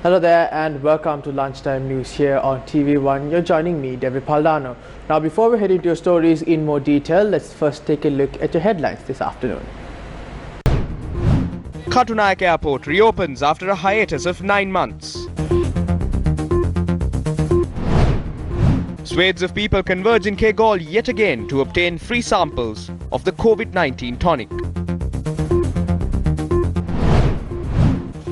Hello there and welcome to Lunchtime News here on TV1. You're joining me, Devi Paldano. Now before we head into your stories in more detail, let's first take a look at your headlines this afternoon. Katunayake Airport reopens after a hiatus of 9 months. Swathes of people converge in Kegaul yet again to obtain free samples of the COVID-19 tonic.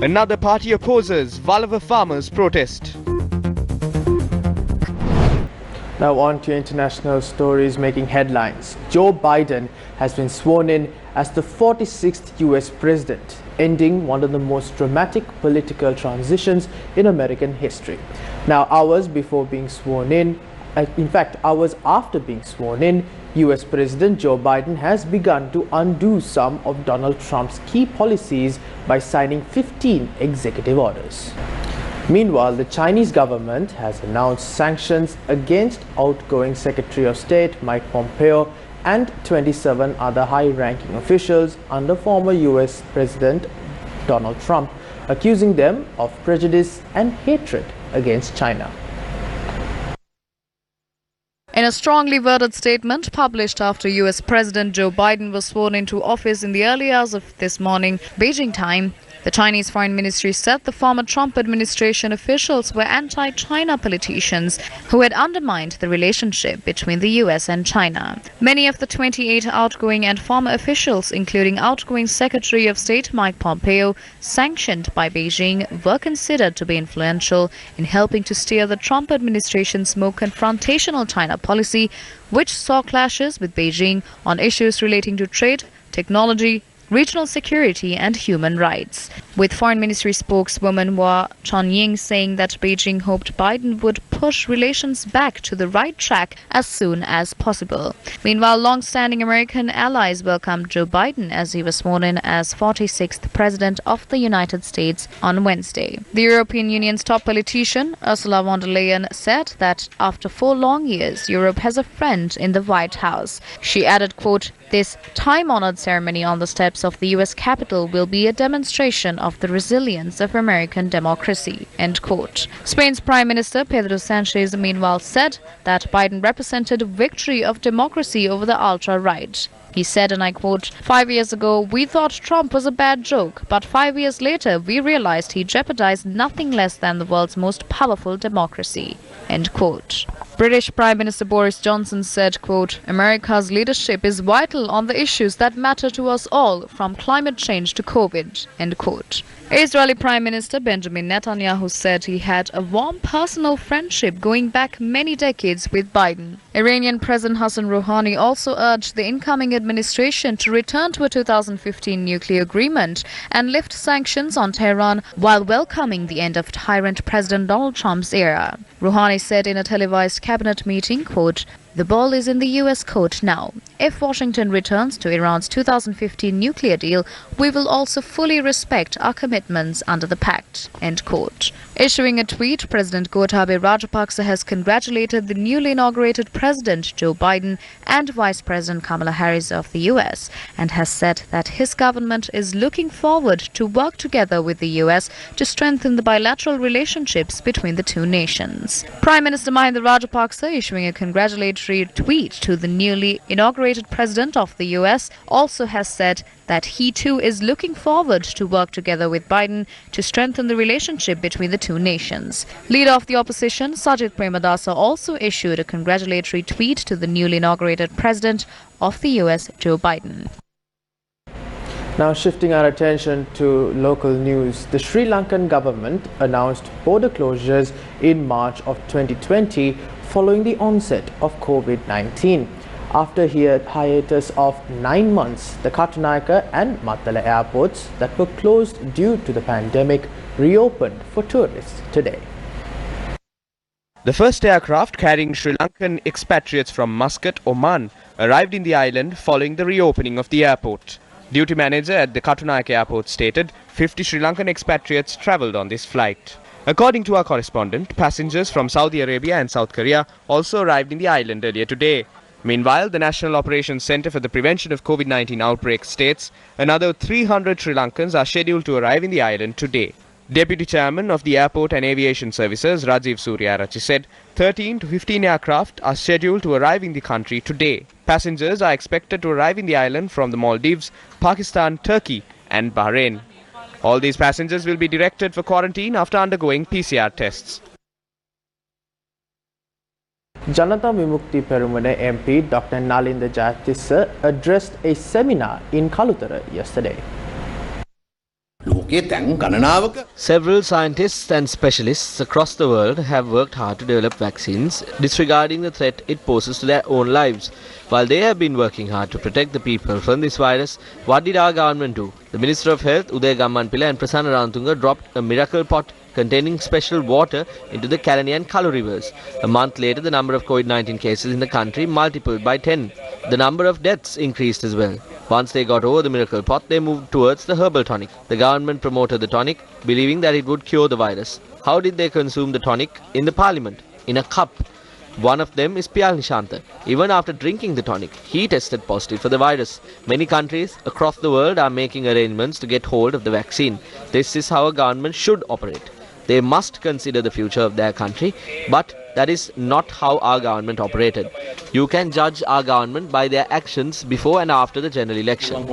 Another party opposes Valava farmers' protest. Now on to international stories making headlines. Joe Biden has been sworn in as the 46th US president, ending one of the most dramatic political transitions in American history. Now, hours after being sworn in, US President Joe Biden has begun to undo some of Donald Trump's key policies by signing 15 executive orders. Meanwhile, the Chinese government has announced sanctions against outgoing Secretary of State Mike Pompeo and 27 other high-ranking officials under former US President Donald Trump, accusing them of prejudice and hatred against China. In a strongly worded statement published after US President Joe Biden was sworn into office in the early hours of this morning, Beijing time, the Chinese Foreign Ministry said the former Trump administration officials were anti-China politicians who had undermined the relationship between the US and China. Many of the 28 outgoing and former officials, including outgoing Secretary of State Mike Pompeo, sanctioned by Beijing, were considered to be influential in helping to steer the Trump administration's more confrontational China policy, which saw clashes with Beijing on issues relating to trade, technology, regional security and human rights, with Foreign Ministry spokeswoman Hua Chunying saying that Beijing hoped Biden would push relations back to the right track as soon as possible. Meanwhile, long-standing American allies welcomed Joe Biden as he was sworn in as 46th President of the United States on Wednesday. The European Union's top politician, Ursula von der Leyen, said that after 4 long years, Europe has a friend in the White House. She added, quote, "This time-honored ceremony on the steps of the U.S. Capitol will be a demonstration of the resilience of American democracy," end quote. Spain's Prime Minister Pedro Sanchez meanwhile said that Biden represented a victory of democracy over the ultra-right. He said, and I quote, "5 years ago, we thought Trump was a bad joke, but 5 years later, we realized he jeopardized nothing less than the world's most powerful democracy," end quote. British Prime Minister Boris Johnson said, quote, "America's leadership is vital on the issues that matter to us all, from climate change to COVID," end quote. Israeli Prime Minister Benjamin Netanyahu said he had a warm personal friendship going back many decades with Biden. Iranian President Hassan Rouhani also urged the incoming administration to return to a 2015 nuclear agreement and lift sanctions on Tehran while welcoming the end of tyrant President Donald Trump's era. Rouhani said in a televised cabinet meeting, quote, "The ball is in the U.S. court now. If Washington returns to Iran's 2015 nuclear deal, we will also fully respect our commitments under the pact," end quote. Issuing a tweet, President Gotabaya Rajapaksa has congratulated the newly inaugurated President Joe Biden and Vice President Kamala Harris of the U.S. and has said that his government is looking forward to work together with the U.S. to strengthen the bilateral relationships between the two nations. Prime Minister Mahinda Rajapaksa, issuing a congratulatory tweet to the newly inaugurated President of the U.S., also has said that he too is looking forward to work together with Biden to strengthen the relationship between the two nations. Leader of the opposition, Sajid Premadasa, also issued a congratulatory tweet to the newly inaugurated President of the US, Joe Biden. Now shifting our attention to local news, the Sri Lankan government announced border closures in March of 2020 following the onset of COVID-19. After a hiatus of 9 months, the Katunayake and Mattala airports that were closed due to the pandemic reopened for tourists today. The first aircraft carrying Sri Lankan expatriates from Muscat, Oman, arrived in the island following the reopening of the airport. Duty manager at the Katunayake airport stated 50 Sri Lankan expatriates travelled on this flight. According to our correspondent, passengers from Saudi Arabia and South Korea also arrived in the island earlier today. Meanwhile, the National Operations Centre for the Prevention of COVID-19 Outbreaks states another 300 Sri Lankans are scheduled to arrive in the island today. Deputy Chairman of the Airport and Aviation Services, Rajiv Suryarachi, said 13 to 15 aircraft are scheduled to arrive in the country today. Passengers are expected to arrive in the island from the Maldives, Pakistan, Turkey and Bahrain. All these passengers will be directed for quarantine after undergoing PCR tests. Janata Vimukti Perumana MP Dr. Nalinda Jayatissa addressed a seminar in Kalutara yesterday. Several scientists and specialists across the world have worked hard to develop vaccines, disregarding the threat it poses to their own lives. While they have been working hard to protect the people from this virus, what did our government do? The Minister of Health, Uday Gammanpilla and Prasanna Rantunga dropped a miracle pot containing special water into the Kalani and Kalu rivers. A month later, the number of COVID-19 cases in the country multiplied by 10. The number of deaths increased as well. Once they got over the miracle pot, they moved towards the herbal tonic. The government promoted the tonic, believing that it would cure the virus. How did they consume the tonic? In the parliament, in a cup. One of them is Piyal Nishanta. Even after drinking the tonic, he tested positive for the virus. Many countries across the world are making arrangements to get hold of the vaccine. This is how a government should operate. They must consider the future of their country, but that is not how our government operated. You can judge our government by their actions before and after the general election.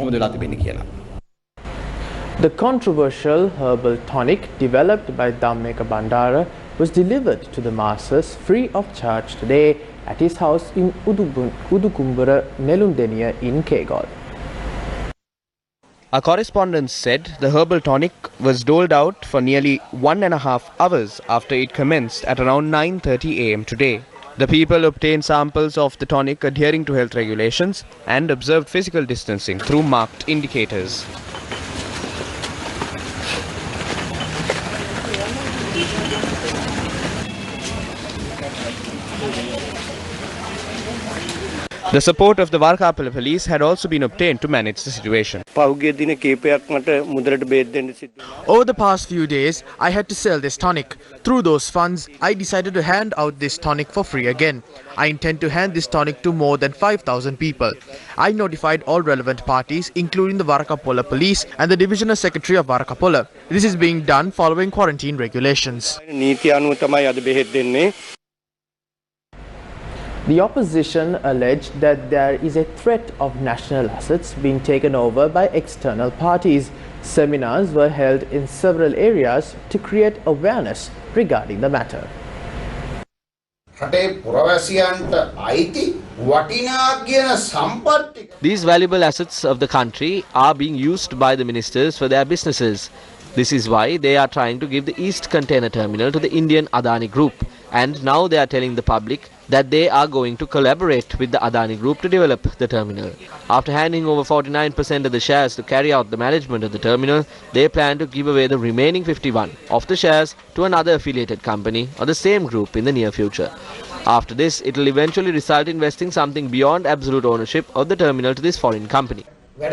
The controversial herbal tonic developed by Dhammeka Bandara was delivered to the masses free of charge today at his house in Udukumbura, Nelundeniya in Kegol. Our correspondent said the herbal tonic was doled out for nearly 1.5 hours after it commenced at around 9:30 am today. The people obtained samples of the tonic adhering to health regulations and observed physical distancing through marked indicators. The support of the Varkapala police had also been obtained to manage the situation. Over the past few days, I had to sell this tonic. Through those funds, I decided to hand out this tonic for free again. I intend to hand this tonic to more than 5,000 people. I notified all relevant parties, including the Varakapola police and the Divisional Secretary of Varakapola. This is being done following quarantine regulations. The opposition alleged that there is a threat of national assets being taken over by external parties. Seminars were held in several areas to create awareness regarding the matter. These valuable assets of the country are being used by the ministers for their businesses. This is why they are trying to give the East Container Terminal to the Indian Adani Group. And now they are telling the public that they are going to collaborate with the Adani Group to develop the terminal. After handing over 49% of the shares to carry out the management of the terminal, they plan to give away the remaining 51% of the shares to another affiliated company or the same group in the near future. After this, it will eventually result in investing something beyond absolute ownership of the terminal to this foreign company. They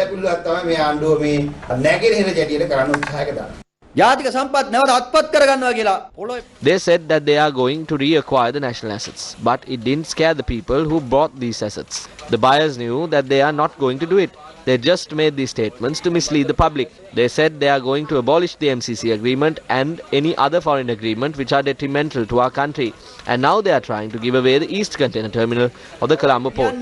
said that they are going to reacquire the national assets, but it didn't scare the people who bought these assets. The buyers knew that they are not going to do it. They just made these statements to mislead the public. They said they are going to abolish the MCC agreement and any other foreign agreement which are detrimental to our country. And now they are trying to give away the East Container Terminal of the Colombo port.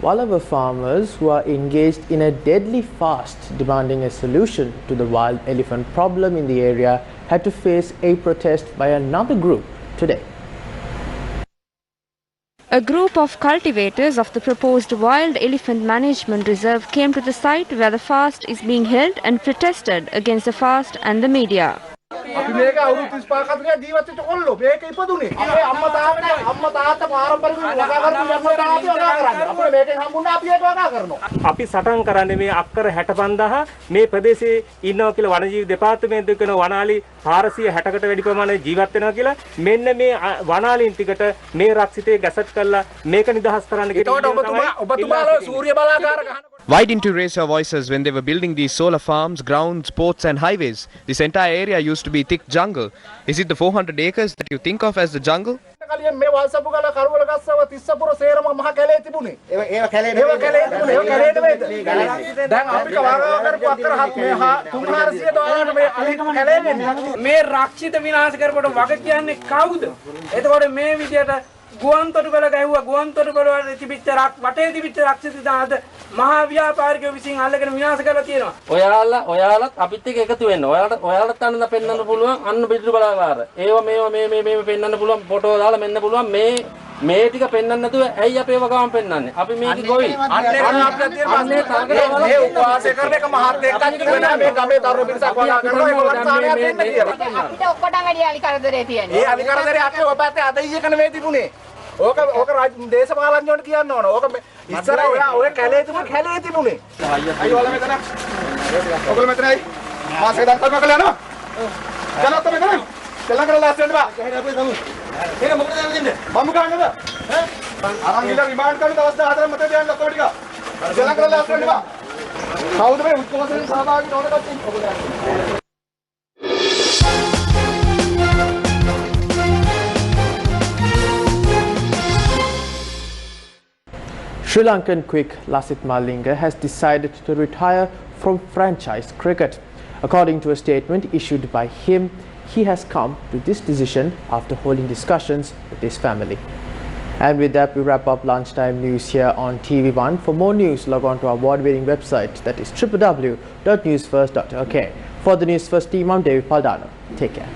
While our farmers who are engaged in a deadly fast demanding a solution to the wild elephant problem in the area had to face a protest by another group today. A group of cultivators of the proposed wild elephant management reserve came to the site where the fast is being held and protested against the fast and the media. අපි සටන් කරන්නේ මේ අක්කර 65000 මේ ප්‍රදේශයේ ඉන්නවා කියලා වනජීවි දෙපාර්තමේන්තුවේ කියන වනාලි 460කට වැඩි ප්‍රමාණයක් ජීවත් වෙනවා කියලා මෙන්න මේ වනාලීන් ටිකට මේ රක්ෂිතේ ගැසට් කරලා මේක නිදහස් කරන්න Why didn't you raise your voices when they were building these solar farms, grounds, ports and highways? This entire area used to be thick jungle. Is it the 400 acres that you think of as the jungle? කලින් මේ වල්සපු ගල කරුවල ගස්සව තිස්සපුර සේරම මහ කැලේ තිබුණේ. ඒව කැලේ නෙමෙයි. ඒව කැලේ නෙමෙයිද? දැන් අපිට වාගාව කරපු අක්කර මේ 300 ඩොලර් මේ අලිකම කැලේ වෙන්නේ. මේ රක්ෂිත විනාශ කරපොට වග කියන්නේ කවුද? එතකොට මේ විදියට ගුවන් තොටුපළ ගැහුවා ගුවන් තොටුපළ වල තිබිච්ච වටේ තිබිච්ච රක්ෂිත දාහද මහා ව්‍යාපාරිකයෝ විසින් අල්ලගෙන විනාශ කරලා තියෙනවා. ඔයාලත් අපිත් එක්ක එකතු වෙන්න. ඔයාලත් අන්න පෙන්වන්න පුළුවන් අන්න බිඩු බලාගාර. ඒව මේ පෙන්වන්න පුළුවන් ෆොටෝ දාලා මෙන්න පුළුවන් මේ ටික පෙන්වන්න නැතුව ඇයි අපේ වගාම පෙන්වන්නේ? අපි මේක ගොවි. අන්නේ මේ උපවාසය කරන එක මහත් එක්ක වෙනවා මේ ගමේ තරුණ පිරිසක් වගා කරනවා ඒගොල්ලන් සානයක් දෙන්න කියලා. අපිට ඔක්කොටම වැඩි අලි කරදරේ තියෙනවා. ඒ අලි කරදරේ අපේ ඔය පැත්තේ අද ඊයක නෙමෙයි තිබුණේ. ඕක දේශපාලඥයන්ට කියන්න ඕන. ඕක ඉස්සර ඔය කැලේ තිබුණේ. අයියෝ ඔයාලා මෙතන. ඔයගොල්ලෝ මෙතනයි. මාසෙක දන්තම කළා යනවා. යනවා තමයි කරන්නේ. දෙල්ලන් කරලා ලෑස්ති වෙන්න බා. ඒක මොකද දෙන්නේ? මම ගන්නද? ඈ? අරන් ගිහලා රිමාන්ඩ් කරන දවස් 14 මතේ දෙන්න ඔක්කොම ටික. දෙල්ලන් කරලා ලෑස්ති වෙන්න බා. කවුද මේ උත්කෝසයෙන් සහභාගී නොවන කට්ටිය? Sri Lankan quick Lasith Malinga has decided to retire from franchise cricket. According to a statement issued by him, he has come to this decision after holding discussions with his family. And with that, we wrap up lunchtime news here on TV1. For more news, log on to our award-winning website, that is www.newsfirst.lk. For the News First team, I'm David Paldano. Take care.